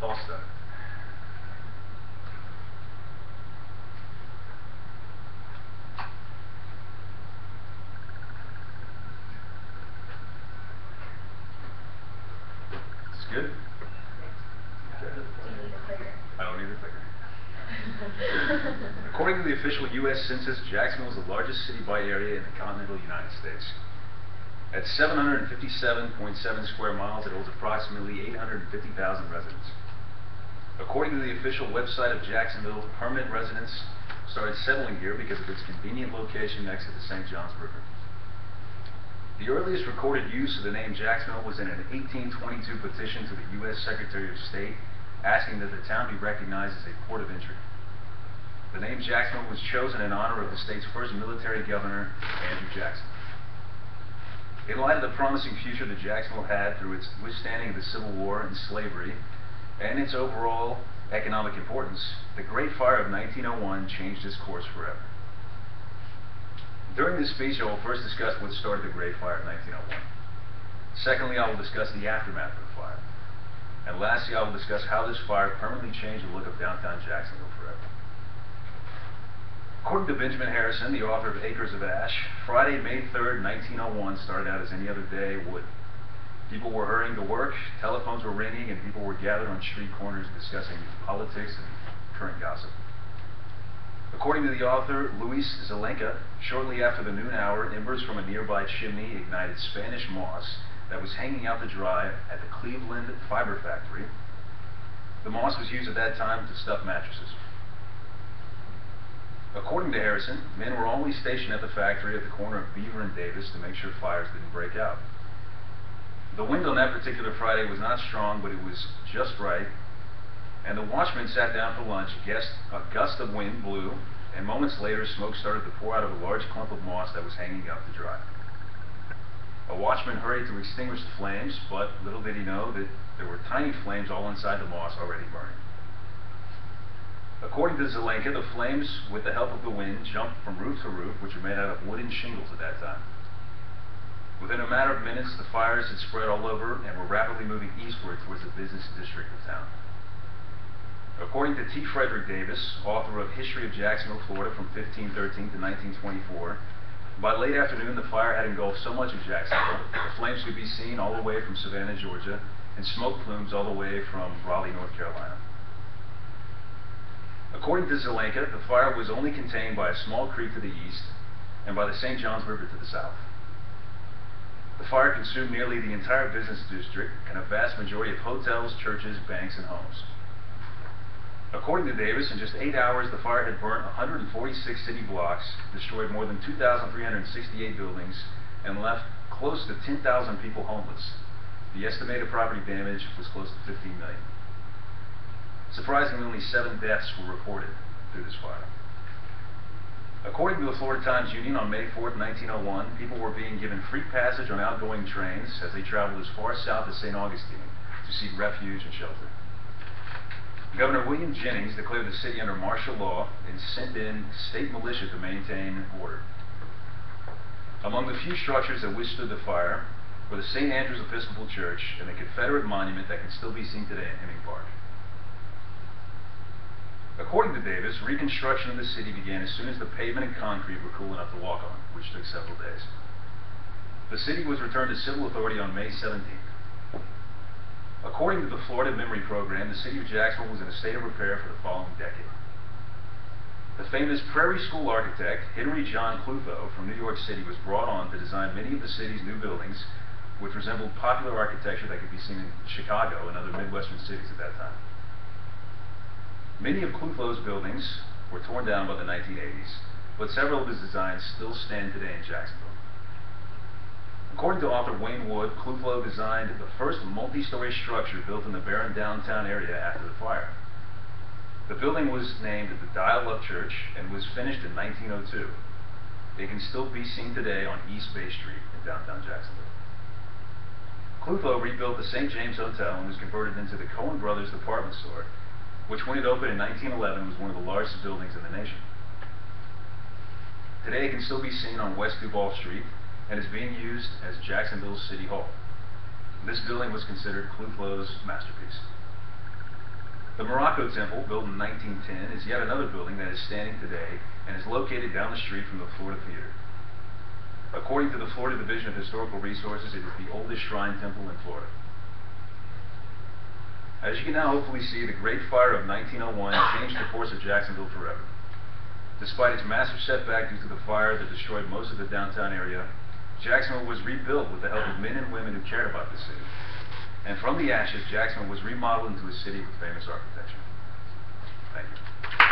False start. It's good? Okay. I don't need a clicker. According to the official U.S. Census, Jacksonville is the largest city by area in the continental United States. At 757.7 square miles, it holds approximately 850,000 residents. According to the official website of Jacksonville, permanent residents started settling here because of its convenient location next to the St. Johns River. The earliest recorded use of the name Jacksonville was in an 1822 petition to the U.S. Secretary of State asking that the town be recognized as a port of entry. The name Jacksonville was chosen in honor of the state's first military governor, Andrew Jackson. In light of the promising future that Jacksonville had through its withstanding of the Civil War and slavery, and its overall economic importance, the Great Fire of 1901 changed its course forever. During this speech, I will first discuss what started the Great Fire of 1901. Secondly, I will discuss the aftermath of the fire. And lastly, I will discuss how this fire permanently changed the look of downtown Jacksonville forever. According to Benjamin Harrison, the author of Acres of Ash, Friday, May 3rd, 1901 started out as any other day would. People were hurrying to work, telephones were ringing, and people were gathered on street corners discussing politics and current gossip. According to the author, Luis Zelenka, shortly after the noon hour, embers from a nearby chimney ignited Spanish moss that was hanging out to dry at the Cleveland Fiber Factory. The moss was used at that time to stuff mattresses. According to Harrison, men were always stationed at the factory at the corner of Beaver and Davis to make sure fires didn't break out. The wind on that particular Friday was not strong, but it was just right, and the watchmen sat down for lunch. A gust of wind blew, and moments later smoke started to pour out of a large clump of moss that was hanging up to dry. A watchman hurried to extinguish the flames, but little did he know that there were tiny flames all inside the moss already burning. According to Zelenka, the flames, with the help of the wind, jumped from roof to roof, which were made out of wooden shingles at that time. Within a matter of minutes, the fires had spread all over and were rapidly moving eastward towards the business district of town. According to T. Frederick Davis, author of History of Jacksonville, Florida from 1513 to 1924, by late afternoon the fire had engulfed so much of Jacksonville, the flames could be seen all the way from Savannah, Georgia, and smoke plumes all the way from Raleigh, North Carolina. According to Zelenka, the fire was only contained by a small creek to the east and by the St. Johns River to the south. The fire consumed nearly the entire business district and a vast majority of hotels, churches, banks, and homes. According to Davis, in just 8 hours, the fire had burnt 146 city blocks, destroyed more than 2,368 buildings, and left close to 10,000 people homeless. The estimated property damage was close to $15 million. Surprisingly, only 7 deaths were reported through this fire. According to the Florida Times-Union, on May 4th, 1901, people were being given free passage on outgoing trains as they traveled as far south as St. Augustine to seek refuge and shelter. Governor William Jennings declared the city under martial law and sent in state militia to maintain order. Among the few structures that withstood the fire were the St. Andrew's Episcopal Church and the Confederate monument that can still be seen today in Hemming Park. According to Davis, reconstruction of the city began as soon as the pavement and concrete were cool enough to walk on, which took several days. The city was returned to civil authority on May 17th. According to the Florida Memory Program, the city of Jacksonville was in a state of repair for the following decade. The famous Prairie School architect, Henry John Clutho, from New York City, was brought on to design many of the city's new buildings, which resembled popular architecture that could be seen in Chicago and other Midwestern cities at that time. Many of Clutho's buildings were torn down by the 1980s, but several of his designs still stand today in Jacksonville. According to author Wayne Wood, Clutho designed the first multi-story structure built in the barren downtown area after the fire. The building was named the Dial-Up Church and was finished in 1902. It can still be seen today on East Bay Street in downtown Jacksonville. Clutho rebuilt the St. James Hotel and was converted into the Cohen Brothers department store, which when it opened in 1911 was one of the largest buildings in the nation. Today it can still be seen on West Duval Street and is being used as Jacksonville's City Hall. This building was considered Clotho's masterpiece. The Morocco Temple, built in 1910, is yet another building that is standing today and is located down the street from the Florida Theater. According to the Florida Division of Historical Resources, it is the oldest shrine temple in Florida. As you can now hopefully see, the Great Fire of 1901 changed the course of Jacksonville forever. Despite its massive setback due to the fire that destroyed most of the downtown area, Jacksonville was rebuilt with the help of men and women who cared about the city. And from the ashes, Jacksonville was remodeled into a city with famous architecture. Thank you.